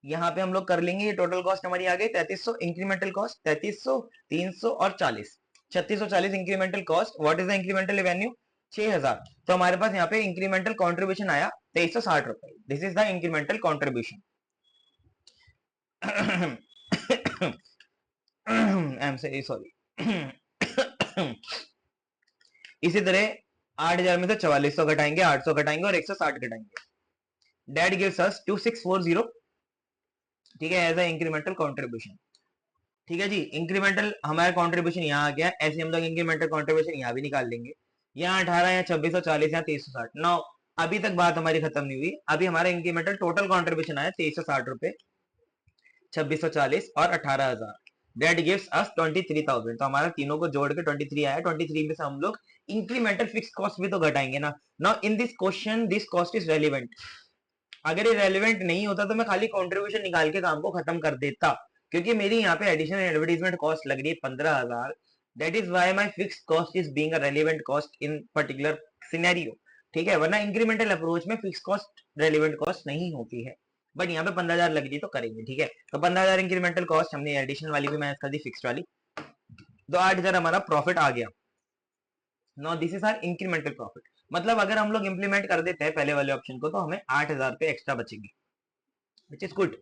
[SPEAKER 1] यहाँ पे हम लोग कर लेंगे, ये टोटल कॉस्ट हमारी आ गई 3300, इंक्रीमेंटल कॉस्ट 3300, 300 और 40, 3640 incremental cost. What is the incremental revenue, 6000। तो हमारे पास यहाँ पे इंक्रीमेंटल कॉन्ट्रीब्यूशन आया 2360 रुपए, this is the incremental contribution. I am sorry. इसी तरह 8,000 में से 4400 घटाएंगे, 800 घटाएंगे और 160 घटाएंगे, डेट गिव्स अस 2640। ठीक है, एज अ इंक्रीमेंटल कंट्रीब्यूशन। ठीक है जी, इंक्रीमेंटल हमारा कंट्रीब्यूशन यहाँ आ गया, ऐसे हम लोग इंक्रीमेंटल कंट्रीब्यूशन यहाँ भी निकाल लेंगे, यहाँ 18 या 2640 या 2360। नौ अभी तक बात हमारी खत्म नहीं हुई, अभी हमारा इंक्रीमेंटल टोटल कंट्रीब्यूशन आया 2360 रुपए, 2640 और 18,000, दैट गिव्स अस 23,000। तो हमारा तीनों को जोड़ के 23 आया, 23 में से हम लोग इंक्रीमेंटल फिक्स कॉस्ट भी तो घटाएंगे ना। Now in this question this cost is relevant, अगर ये रेलिवेंट नहीं होता तो मैं खाली कंट्रीब्यूशन निकाल के काम को खत्म कर देता, क्योंकि मेरी यहाँ पे एडिशनल एडवर्टीजमेंट कॉस्ट लग रही है 15,000, that is why my fix cost is being a relevant cost in particular scenario. ठीक है, वरना इंक्रीमेंटल अप्रोच में फिक्स कॉस्ट रेलिवेंट कॉस्ट नहीं होती है, बट यहाँ पे 15,000 लग रही तो करेंगे। ठीक है, तो 15,000 इंक्रीमेंटल कॉस्ट हमने एडिशनल वाली भी मैनेज कर दी, फिक्स्ड वाली, तो 8,000 हमारा प्रॉफिट आ गया। Now this is our incremental profit. मतलब अगर हम लोग इंप्लीमेंट कर देते हैं पहले वाले ऑप्शन को तो हमें 8,000 रुपए एक्स्ट्रा बचेंगे, विच इज गुड।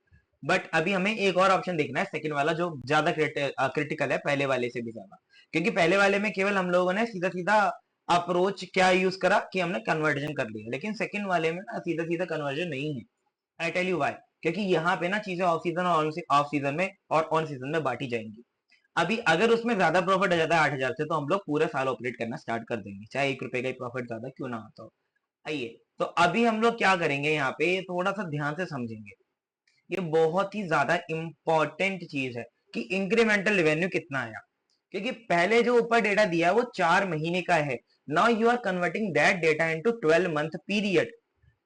[SPEAKER 1] बट अभी हमें एक और ऑप्शन देखना है, सेकंड वाला, जो ज्यादा क्रिटिकल है पहले वाले से भी ज्यादा, क्योंकि पहले वाले में केवल हम लोगों ने सीधा सीधा अप्रोच क्या यूज करा कि हमने कन्वर्जन कर लिया, लेकिन सेकंड वाले में ना सीधा सीधा कन्वर्जन नहीं है। आई टेल यू व्हाई, क्योंकि यहाँ पे ना चीजें ऑफ सीजन और ऑफ सीजन में और ऑन सीजन में बांटी जाएंगी। अभी अगर उसमें ज्यादा प्रॉफिट आ जाता है 8,000 से, तो हम लोग पूरे साल ऑपरेट करना स्टार्ट कर देंगे, चाहे 1 रुपए का ही प्रॉफिट ज्यादा क्यों ना आता हो। आइए, तो अभी हम लोग क्या करेंगे, यहाँ पे थोड़ा सा ध्यान से समझेंगे, ये बहुत ही ज्यादा इंपॉर्टेंट चीज है कि इंक्रीमेंटल रेवेन्यू कितना आया। क्योंकि पहले जो ऊपर डेटा दिया है वो 4 महीने का है। Now you are converting that data into 12 month period.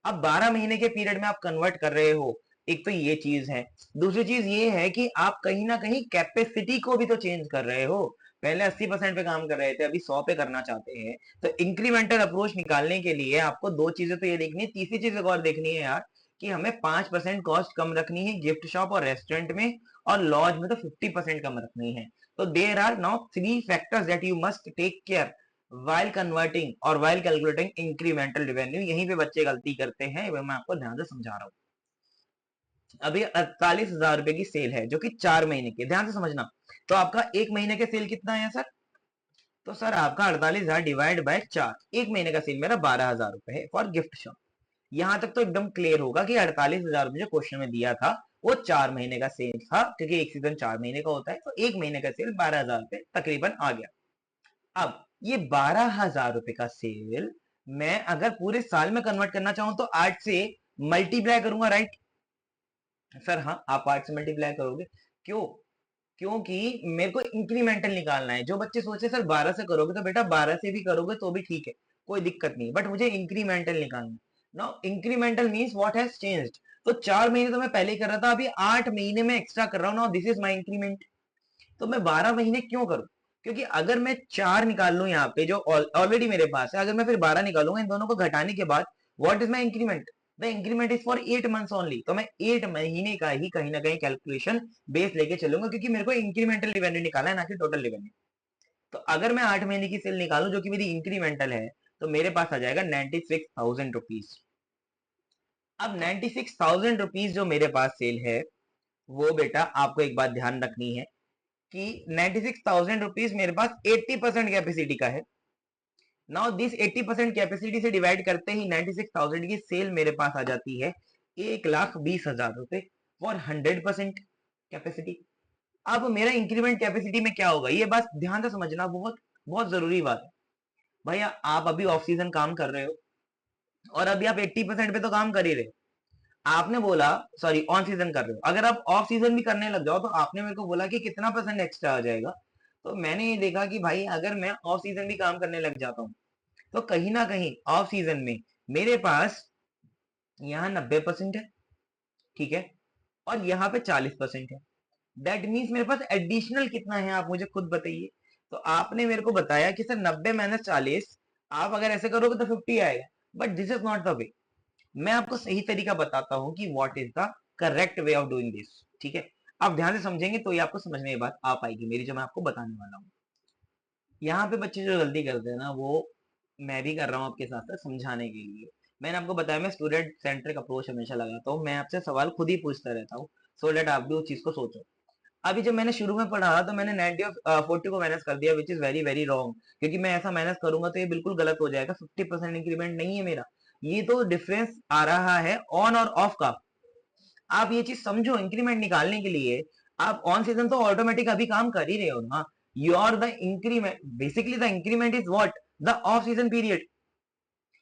[SPEAKER 1] अब 12 महीने के पीरियड में आप कन्वर्ट कर रहे हो, एक तो ये चीज है। दूसरी चीज ये है कि आप कहीं ना कहीं कैपेसिटी को भी तो चेंज कर रहे हो। पहले 80% पे काम कर रहे थे, अभी 100 पे करना चाहते हैं। तो इंक्रीमेंटल अप्रोच निकालने के लिए आपको दो चीजें तो ये देखनी है, तीसरी चीज एक और देखनी है यार, कि हमें 5% कॉस्ट कम रखनी है गिफ्ट शॉप और रेस्टोरेंट में, और लॉज में तो 50% कम रखनी है। तो there are now 3 factors that you must take care while converting और वाइल कैलकुलेटिंग इंक्रीमेंटल रेवेन्यू। यहीं पे बच्चे गलती करते हैं, मैं आपको ध्यान से समझा रहा हूँ। अभी 48,000 रुपए की सेल है जो कि 4 महीने की, ध्यान से समझना। तो आपका 1 महीने के सेल कितना है सर? तो सर आपका 48,000 डिवाइड बाय 4, 1 महीने का सेल मेरा 12,000 रुपए है फॉर गिफ्ट शॉप। यहां तक तो एकदम क्लियर होगा कि 48,000 रुपए जो क्वेश्चन में दिया था वो 4 महीने का सेल था, क्योंकि एक सीजन 4 महीने का होता है, तो 1 महीने का सेल 12,000 रुपए तकरीबन आ गया। अब ये 12,000 रुपए का सेल मैं अगर पूरे साल में कन्वर्ट करना चाहूं तो 8 से मल्टीप्लाई करूंगा, राइट? सर हाँ, आप 8 से मल्टीप्लाई करोगे। क्यों? क्योंकि मेरे को इंक्रीमेंटल निकालना है। जो बच्चे सोचे सर 12 से करोगे, तो बेटा 12 से भी करोगे तो भी ठीक है, कोई दिक्कत नहीं, बट मुझे इंक्रीमेंटल निकालना है। Now incremental means what has changed. तो 4 महीने तो मैं पहले ही कर रहा था, अभी 8 महीने में एक्स्ट्रा कर रहा हूं। Now this is my increment. तो मैं 12 महीने क्यों करूं? क्योंकि अगर मैं 4 निकाल लूं यहाँ पे जो ऑलरेडी मेरे पास है, अगर मैं फिर 12 निकालूंगा इन दोनों को घटाने के बाद, what is my increment? The increment is for 8 months only. तो मैं 8 महीने का ही कहीं ना कहीं कैलकुलेशन बेस लेके चलूंगा, क्योंकि मेरे को इंक्रीमेंटल रेवेन्यू निकालना है, ना कि टोटल रेवेन्यू। तो अगर मैं 8 महीने की सेल निकालूं जो कि मेरी इंक्रीमेंटल है, तो मेरे पास आ जाएगा 96,000 रुपीज। अब 96,000 रुपीज जो मेरे पास सेल है, वो बेटा आपको एक बात ध्यान रखनी है कि 96,000 रुपीज मेरे पास 80% कैपेसिटी का है। नाउ दिस 80% कैपेसिटी से डिवाइड करते ही 96,000 की सेल मेरे पास आ जाती है 1,20,000 रुपए फॉर 100% कैपेसिटी। अब मेरा इंक्रीमेंट कैपेसिटी में क्या होगा, ये बात ध्यान से समझना, बहुत बहुत जरूरी बात है। भैया आप अभी ऑफ सीजन काम कर रहे हो और अभी आप 80% पे तो काम कर ही रहे हो। आपने बोला, सॉरी ऑन सीजन कर रहे हो, अगर आप ऑफ सीजन भी करने लग जाओ तो आपने मेरे को बोला कि कितना परसेंट एक्स्ट्रा आ जाएगा। तो मैंने ये देखा कि भाई अगर मैं ऑफ सीजन भी काम करने लग जाता हूँ, तो कहीं ना कहीं ऑफ सीजन में मेरे पास यहाँ 90% है, ठीक है, और यहाँ पे 40% है। दैट मीन्स मेरे पास एडिशनल कितना है, आप मुझे खुद बताइए। तो आपने मेरे को बताया कि सर 90 - 40, आप अगर ऐसे करोगे तो 50 आएगा, but this is not the way. मैं आपको सही तरीका बताता हूं कि what is the correct way of doing this. ठीक है, आप ध्यान से समझेंगे तो ये आपको समझ में ये बात आ पाएगी मेरी, जो मैं आपको बताने वाला हूँ। यहाँ पे बच्चे जो गलती करते हैं ना, वो मैं भी कर रहा हूँ आपके साथ साथ समझाने के लिए। मैंने आपको बताया मैं स्टूडेंट सेंट्रिक अप्रोच हमेशा लगाता हूँ, मैं आपसे सवाल खुद ही पूछता रहता हूँ, सो डेट आप भी उस चीज को सोचो। अभी जब मैंने शुरू में पढ़ा तो मैंने 90 और 40 को माइनस कर दिया, which is very very wrong, क्योंकि मैं ऐसा माइनस करूंगा तो ये बिल्कुल गलत हो जाएगा। 50% इंक्रीमेंट नहीं है मेरा, ये तो डिफरेंस आ रहा है ऑन और ऑफ का। आप ये चीज समझो, इंक्रीमेंट निकालने के लिए आप ऑन सीजन तो ऑटोमेटिक अभी काम कर ही रहे हो ना। Your the increment, basically the increment is what, the off season period.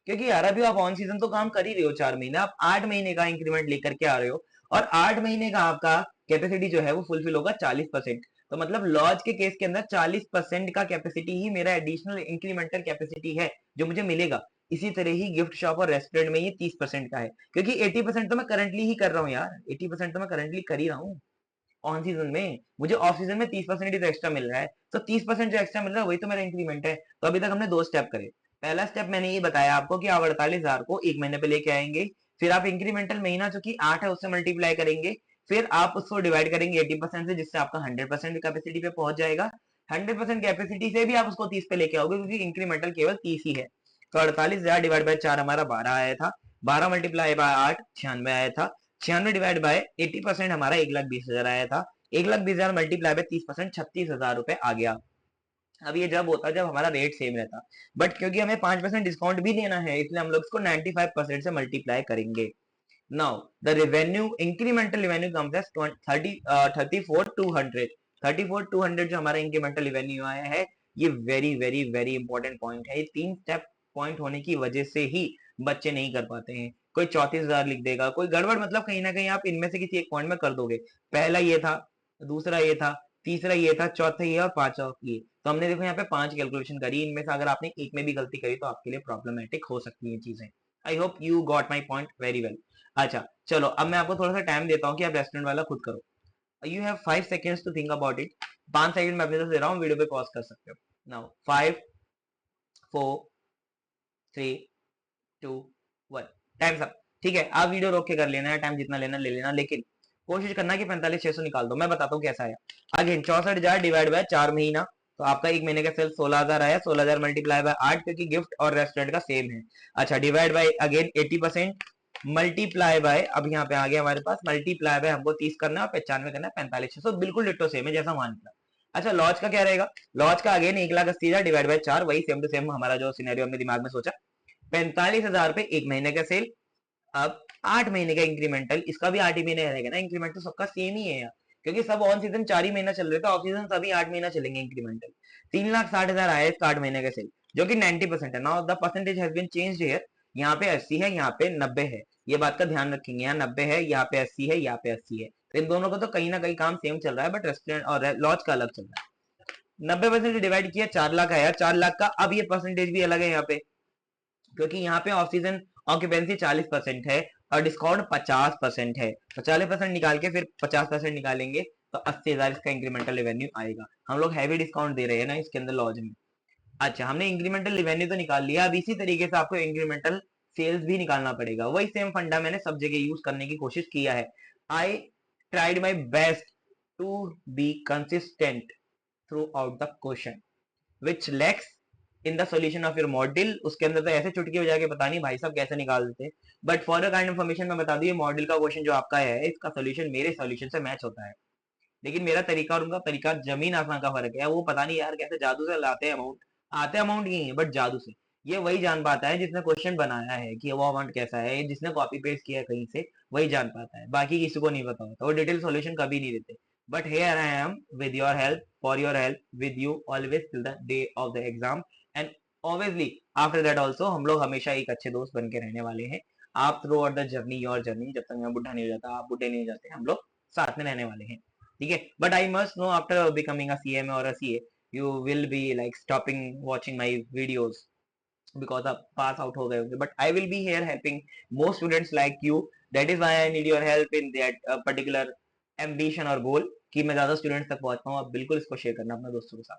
[SPEAKER 1] क्योंकि यार अभी आप ऑन सीजन तो काम कर ही रहे हो 4 महीने, आप 8 महीने का इंक्रीमेंट लेकर के आ रहे हो, और 8 महीने का आपका कैपेसिटी जो है वो फुलफिल होगा 40%। तो मतलब लॉज के केस के अंदर 40% का कैपेसिटी ही मेरा एडिशनल इंक्रीमेंटल कैपेसिटी है जो मुझे मिलेगा। इसी तरह ही गिफ्ट शॉप और रेस्टोरेंट में ये 30% का है, क्योंकि 80% तो मैं करंटली ही कर रहा हूँ यार, 80% तो मैं करंटली कर ही रहा हूँ ऑन सीजन में। मुझे ऑफ सीजन में 30% ही तो एक्स्ट्रा मिल रहा है, तो 30% जो एक्स्ट्रा मिल रहा है वही तो मेरा इंक्रीमेंट है। तो अभी तक हमने दो स्टेप करे, पहला स्टेप मैंने ये बताया आपको कि आप 48,000 को एक महीने पे लेके आएंगे, फिर आप इंक्रीमेंटल महीना जो कि 8 है उससे मल्टीप्लाई करेंगे, फिर आप उसको डिवाइड करेंगे 80% से, जिससे आपका 100% कैपेसिटी पे पहुंच जाएगा। 100% कैपेसिटी से भी आप उसको 30 पे लेके आओगे, क्योंकि इंक्रीमेंटल केवल 30 ही है। तो 48,000 डिवाइड बाय 4 हमारा 12 आया था, 12 मल्टीप्लाई बाय 8 96 आया था, 96 डिवाइड बाय 80% हमारा 1,20,000 आया था, 1,20,000 मल्टीप्लाई बाय 30% 36,000 रुपए आ गया। अब ये जब होता है जब हमारा रेट सेम रहता, बट क्योंकि हमें 5% डिस्काउंट भी लेना है, इसलिए हम लोग इसको 95% से मल्टीप्लाई करेंगे। Now the revenue, incremental revenue comes as 34,200। 34,200 जो हमारा इंक्रीमेंटल रेवेन्यू आया है, ये very very very important point है। ये 3 स्टेप पॉइंट होने की वजह से ही बच्चे नहीं कर पाते हैं। कोई 34,000 लिख देगा, कोई गड़बड़, मतलब कहीं ना कहीं आप इनमें से किसी एक पॉइंट में कर दोगे। पहला ये था, दूसरा ये था, तीसरा ये था, चौथा ये और पांचवा ये। तो हमने देखो यहाँ पे 5 कैलकुलेशन करी, इनमें से अगर आपने एक में भी गलती करी तो आपके लिए प्रॉब्लमेटिक हो सकती है चीजें। I hope you got my point very well. अच्छा चलो, अब मैं आपको थोड़ा सा टाइम देता हूँ कि आप रेस्टोरेंट वाला खुद करो। You have 5 seconds to think about it. 5 second मैं अपने तरफ दे रहा हूँ, वीडियो पे पॉज कर सकते हो। नाउ 5 4 3 2 1, टाइम सब। ठीक है, आप वीडियो रोक के कर लेना है, टाइम जितना लेना ले लेना, लेकिन कोशिश करना कि 45,600 निकाल दो। मैं बताता हूँ कैसा आया। अगेन 64,000 डिवाइड बाय 4 महीना, तो आपका एक महीने का सेल 16,000 आया। 16,000 मल्टीप्लाई बाय 8, क्योंकि गिफ्ट और रेस्टोरेंट का सेम है। अच्छा, divide by again 80%, multiply by, अब यहाँ पे आ गया हमारे पास मल्टीप्लाई बाय, हमको 30 करना है और 95 करना है, 45,600, बिल्कुल डिट्टो सेम है जैसा मान लिया। अच्छा, लॉज का क्या रहेगा? लॉज का अगेन 1,80,000 डिवाइड बाय 4, वही सेम टू सेम हमारा जो सिनेरियो हमने दिमाग में सोचा। 45,000 रुपए एक महीने का सेल। अब 8 महीने का इंक्रीमेंटल, इसका भी 8 ही महीने रहेगा ना, इंक्रीमेंटल सबका सेम ही है यार, क्योंकि सब ऑन सीजन 4 ही महीना चल रहे थे, ऑफ सीजन सभी 8 महीना चलेंगे इंक्रीमेंटल। 3,60,000 आया इसका 8 महीने का सेल, जो कि 90% है। Now the percentage has been changed here. यहाँ पे 80 है, यहाँ पे 90 है, ये बात का ध्यान रखेंगे। यहाँ 90 है, यहाँ पे 80 है, यहाँ पे 80 है, तो इन दोनों का तो कहीं ना कहीं काम सेम चल रहा है, बट रेस्टोरेंट और लॉज का अलग चल रहा है। 90% डिवाइड किया 4 लाख आया, 4 लाख का अब ये परसेंटेज भी अलग है यहाँ पे, क्योंकि यहाँ पे ऑफ सीजन ऑक्यूपेंसी 40% है और डिस्काउंट 50% है। तो 40% निकाल के फिर 50% निकालेंगे तो 80,000 इसका इंक्रीमेंटल रेवेन्यू आएगा। हम लोग हैवी डिस्काउंट दे रहे हैं ना इसके अंदर लॉज में। अच्छा, हमने इंक्रीमेंटल रेवेन्यू तो निकाल लिया, अब इसी तरीके से आपको इंक्रीमेंटल सेल्स भी निकालना पड़ेगा। वही सेम फंडा मैंने सब जगह यूज करने की कोशिश किया है। I tried my best to be consistent throughout the question which lacks in the solution of your model. उसके अंदर तो ऐसे चुटकी बजा के पता नहीं भाई साहब कैसे निकाल देते, but for the kind information मैं बता दूं, ये मॉडल का क्वेश्चन जो आपका है, इसका सॉल्यूशन मेरे सॉल्यूशन से मैच होता है। लेकिन मेरा तरीका और उनका तरीका जमीन आसमान का फर्क है। वो पता नहीं यार कैसे जादू से लाते हैं अमाउंट, आते अमाउंट ही है बट जादू से। ये वही जान पाता है जिसने क्वेश्चन बनाया है कि वो अमाउंट कैसा है, जिसने कॉपी पेस्ट किया है कहीं से, वही जान पाता है, बाकी किसी को नहीं पता होता। वो डिटेल सॉल्यूशन कभी नहीं देते। But here I am with your help, for your help, with you always till the day of the exam, and obviously after that also हम लोग हमेशा एक अच्छे दोस्त बन के रहने वाले हैं। आप through out the journey, your journey, जब तक मैं बुढ़ा नहीं हो जाता, आप बुढ़े नहीं हो जाते, हम लोग साथ में रहने वाले हैं। ठीक है, but I must know after becoming a CMA और a CA, you will be like stopping watching my videos because आप पास आउट हो गए होंगे, but I will be here helping more students like you. That is why I need your help in that particular ambition और goal, कि मैं ज्यादा students तक पहुंच पाऊँ। आप बिल्कुल इसको शेयर करना अपने दोस्तों के साथ।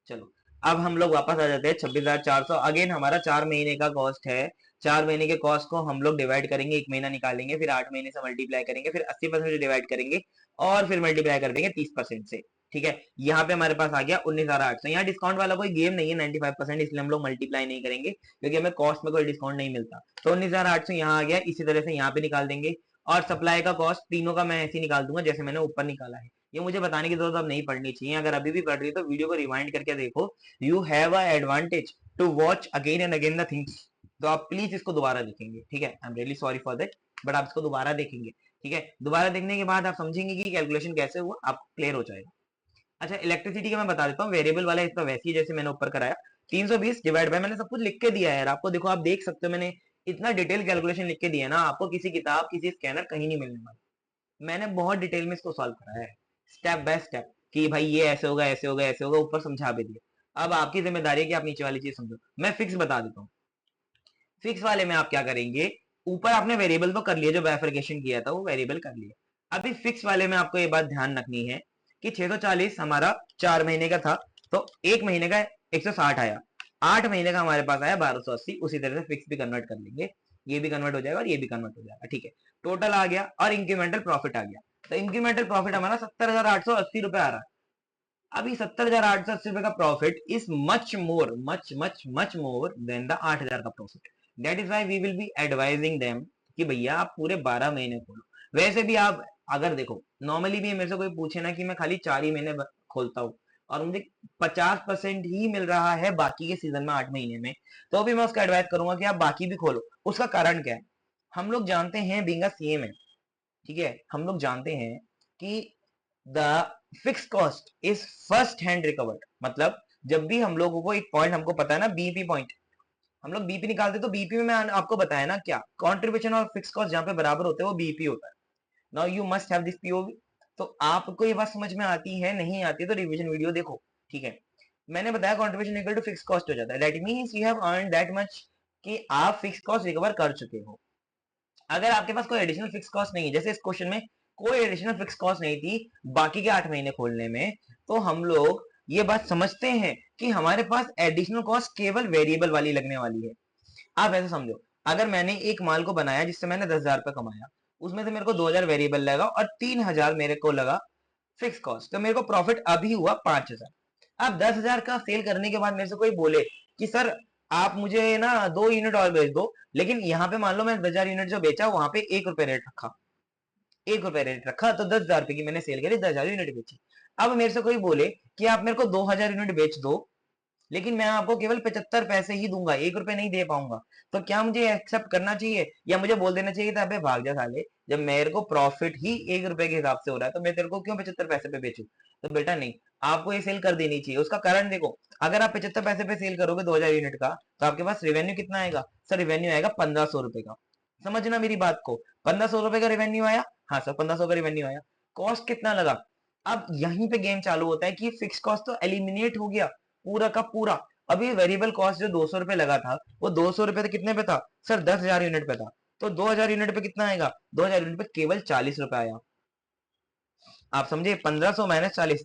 [SPEAKER 1] चलो, अब हम लोग वापस आ जाते हैं 26,400। अगेन हमारा 4 महीने का कॉस्ट है। 4 महीने के कॉस्ट को हम लोग डिवाइड करेंगे, एक महीना निकालेंगे, फिर 8 महीने से मल्टीप्लाई करेंगे, फिर 80% से डिवाइड करेंगे और फिर मल्टीप्लाई कर देंगे 30% से। ठीक है, यहाँ पे हमारे पास आ गया 19,800। यहाँ डिस्काउंट वाला कोई गेम नहीं है 95%, इसलिए हम लोग मल्टीप्लाई नहीं करेंगे, क्योंकि हमें कॉस्ट में कोई डिस्काउंट नहीं मिलता। तो 19,800 यहाँ आ गया। इसी तरह से यहाँ पे निकाल देंगे, और सप्लाई का कॉस्ट तीनों का मैं ऐसे निकाल दूंगा जैसे मैंने ऊपर निकाला है। ये मुझे बताने की जरूरत अब नहीं पड़नी चाहिए। अगर अभी भी पढ़ रही है तो वीडियो को रिवाइंड करके देखो। You have a advantage to watch again and again the things. तो आप प्लीज इसको दोबारा देखेंगे, ठीक है? I am really sorry for that, but आप इसको दोबारा देखेंगे। ठीक है, दोबारा देखने के बाद आप समझेंगे कि कैलकुलेशन कैसे हुआ, आपको क्लियर हो जाएगा। अच्छा, इलेक्ट्रिसिटी का मैं बता देता हूँ। वेरिएबल वाला इसका वैसे ही जैसे मैंने ऊपर कराया, 320 डिवाइड बाय, मैंने सब कुछ लिख के दिया है यार आपको, देखो आप देख सकते हो, मैंने इतना डिटेल कैलकुलेशन लिख के दिया ना आपको, किसी किताब किसी स्कैनर कहीं नहीं मिलने वाला। मैंने बहुत डिटेल में इसको सॉल्व करा है, स्टेप बाय स्टेप, कि भाई ये ऐसे होगा, ऐसे होगा, ऐसे होगा, ऊपर समझा भी दिया। अब आपकी जिम्मेदारी है कि आप नीचे वाली चीज समझो। मैं फिक्स बता देता हूँ। फिक्स वाले में आप क्या करेंगे, ऊपर आपने वेरिएबल तो कर लिया, जो बाइफरकेशन किया था वो वेरिएबल कर लिया। अभी फिक्स वाले में आपको ये बात ध्यान रखनी है कि 640 हमारा 4 महीने का था, तो एक महीने का 160 आया। 8 महीने का हमारे पास आया 1280, उसी तरह से फिक्स भी कन्वर्ट कर लेंगे, ये भी कन्वर्ट हो जाएगा और ये भी कन्वर्ट हो जाएगा, ठीक है। टोटल आ गया और इंक्रीमेंटल प्रॉफिट आ गया। तो इंक्रीमेंटल प्रॉफिट हमारा 70,880 रुपए आ रहा है। अभी 70,880 रुपए का profit is much more, much much much more than the 8,000 का profit. That is why we will be advising them कि भैया आप पूरे 12 महीने खोलो। वैसे भी आप अगर देखो, नॉर्मली भी मेरे से कोई पूछे ना कि मैं खाली 4 ही महीने खोलता हूँ और मुझे 50% ही मिल रहा है बाकी के सीजन में 8 महीने में, तो भी मैं उसका एडवाइस करूंगा कि आप बाकी भी खोलो। उसका कारण क्या है? हम लोग जानते हैं, बीइंग अ सीएम है, ठीक है, हम लोग जानते हैं कि the fix cost is first hand recovered. मतलब जब भी हम लोगों को एक पॉइंट हमको पता है ना, बीपी पॉइंट, हम लोग बीपी निकालते तो बीपी में मैं आपको बताया ना क्या कंट्रीब्यूशन और फिक्स कॉस्ट जहां पे बराबर होते हैं वो बीपी होता है। Now you must have this POV. तो आपको ये बात समझ में आती है, नहीं आती है तो रिवीजन वीडियो देखो, ठीक है। मैंने बताया contribution equal to fix cost हो जाता है, that means you have earn that much कि आप फिक्स कॉस्ट रिकवर कर चुके हो। अगर आपके पास कोई एडिशनल फिक्स कॉस्ट नहीं है, जैसे इस क्वेश्चन में कोई एडिशनल फिक्स कॉस्ट नहीं थी बाकी के 8 महीने खोलने में, तो हम लोग ये बात समझते हैं कि हमारे पास एडिशनल कॉस्ट केवल वेरिएबल वाली लगने वाली है। आप ऐसे समझो, अगर मैंने एक माल को बनाया जिससे मैंने 10,000 रुपए कमाया, उसमें से मेरे को 2,000 वेरिएबल लगा और 3,000 मेरे को लगा फिक्स कॉस्ट, तो मेरे को प्रॉफिट अभी हुआ 5,000। अब 10,000 का सेल करने के बाद मेरे से कोई बोले कि सर आप मुझे ना 2 यूनिट और बेच दो, लेकिन यहाँ पे मान लो मैं 10,000 यूनिट जो बेचा वहां पे 1 रुपए रेट रखा, 1 रुपए रेट रखा, तो 10,000 रुपए की मैंने सेल करी, 10,000 यूनिट बेची। अब मेरे से कोई बोले कि आप मेरे को 2,000 यूनिट बेच दो, लेकिन मैं आपको केवल 75 पैसे ही दूंगा, 1 रुपए नहीं दे पाऊंगा, तो क्या मुझे एक्सेप्ट करना चाहिए या मुझे बोल देना चाहिए था अबे भाग जा साले, जब मेरे को प्रॉफिट ही 1 रुपए के हिसाब से हो रहा है तो मैं तेरे को क्यों 75 पैसे पे बेचूं? तो बेटा नहीं, आपको ये सेल कर देनी चाहिए। उसका कारण देखो, अगर आप 75 पैसे पे सेल करोगे 2,000 यूनिट का, तो आपके पास रेवेन्यू कितना आएगा? सर रेवेन्यू आएगा 1,500 रुपए का। समझना मेरी बात को, 1,500 रुपए का रेवेन्यू आया, हाँ सर 1,500 का रेवेन्यू आया। कॉस्ट कितना लगा? अब यहीं पे गेम चालू होता है कि फिक्स कॉस्ट तो एलिमिनेट हो गया पूरा का पूरा। अभी वेरिएबल कॉस्ट जो 200 रुपए लगा था, वो 200 रुपए तो कितने पे था सर? 10,000 यूनिट पे था। तो 2,000 यूनिट पे कितना आएगा? 2,000 यूनिट पे केवल 40 रुपए आया। आप समझे, 1,500 माइनस 40,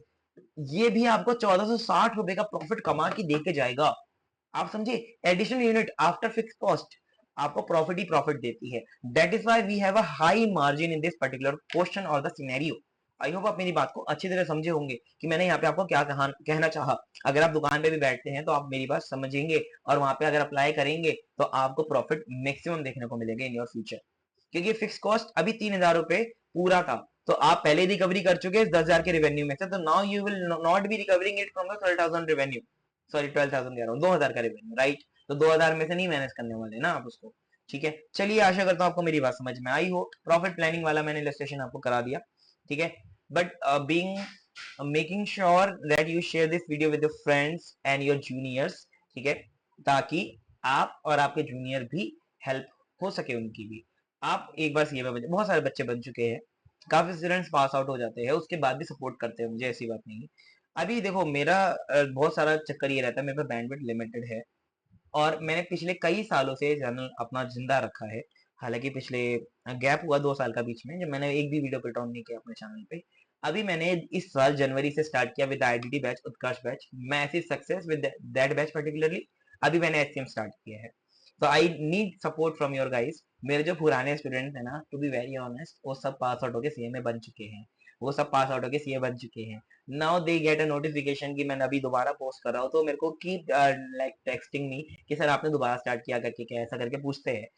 [SPEAKER 1] ये भी आपको 1,460 रुपए का प्रॉफिट कमा के दे के जाएगा। आप समझे, additional unit after fix cost आपको प्रॉफिट ही प्रॉफिट देती है। That is why we have a high margin in this particular question और द सिनेरियो। आई होप आप मेरी बात को अच्छी तरह समझे होंगे कि मैंने यहाँ पे आपको क्या कहना चाहा। अगर आप दुकान पे भी बैठते हैं तो आप मेरी बात समझेंगे और वहां पे अगर अप्लाई करेंगे तो आपको प्रॉफिट मैक्सिमम देखने को मिलेगा इन योर फ्यूचर, क्योंकि फिक्स कॉस्ट अभी 3,000 रुपए पूरा था, तो आप पहले रिकवरी कर चुके हैं 10,000 के रेवेन्यू में से, तो now you will not be recovering it from the 12,000 revenue, sorry 12,000 कह रहा हूँ, 2,000 का रेवेन्यू, राइट। तो 2,000 में से नहीं मैनेज करने वाले ना आप उसको, ठीक है। चलिए, आशा करता हूँ आपको मेरी बात समझ में आई हो। प्रॉफिट प्लानिंग वाला मैंने इलस्ट्रेशन आपको करा दिया, ठीक है। But being making sure that you share this video with your friends and your juniors, ठीक है, ताकि आप और आपके जूनियर भी हेल्प हो सके उनकी भी। आप एक बार सीए में बहुत सारे बच्चे बन चुके हैं, काफी स्टूडेंट्स पास आउट हो जाते हैं उसके बाद भी सपोर्ट करते हैं मुझे, ऐसी बात नहीं है। अभी देखो मेरा बहुत सारा चक्कर ये रहता है, मेरे पे बैंडविड्थ लिमिटेड है और मैंने पिछले कई सालों से चैनल अपना जिंदा रखा है। हालांकि पिछले गैप हुआ 2 साल का बीच में, जब मैंने एक भी वीडियो पुट ऑन नहीं किया अपने चैनल पे। अभी मैंने इस साल जनवरी से स्टार्ट किया with IDT batch, Utkarsh batch, massive success with that batch particularly. अभी मैंने एचसीएम स्टार्ट किया है, तो I need support from your guys. मेरे जो पुराने स्टूडेंट्स हैं ना, टू बी वेरी ऑनेस्ट, वो सब पास आउट होके सीए में बन चुके हैं, वो सब पास आउट होके सीए बन चुके हैं। Now they get a notification कि मैंने अभी दोबारा पोस्ट कर रहा हूँ, तो मेरे को कीप लाइक टेक्सटिंग मी कि सर आपने दोबारा स्टार्ट किया करके, क्या ऐसा करके पूछते हैं।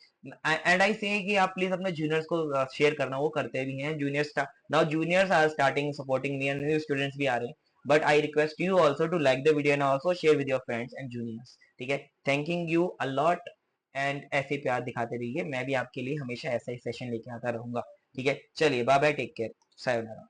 [SPEAKER 1] एंड आई से कि आप प्लीज अपने जूनियर्स को शेयर करना, वो करते भी हैं। Juniors now juniors are starting supporting me and new students भी आ रहे हैं, but I request you also to like the video and also share with your friends and juniors, ठीक है। Thanking you a lot and ऐसे ही प्यार दिखाते रहिए, मैं भी आपके लिए हमेशा ऐसा ही सेशन लेके आता रहूंगा, ठीक है। चलिए bye bye, take care, sayonara.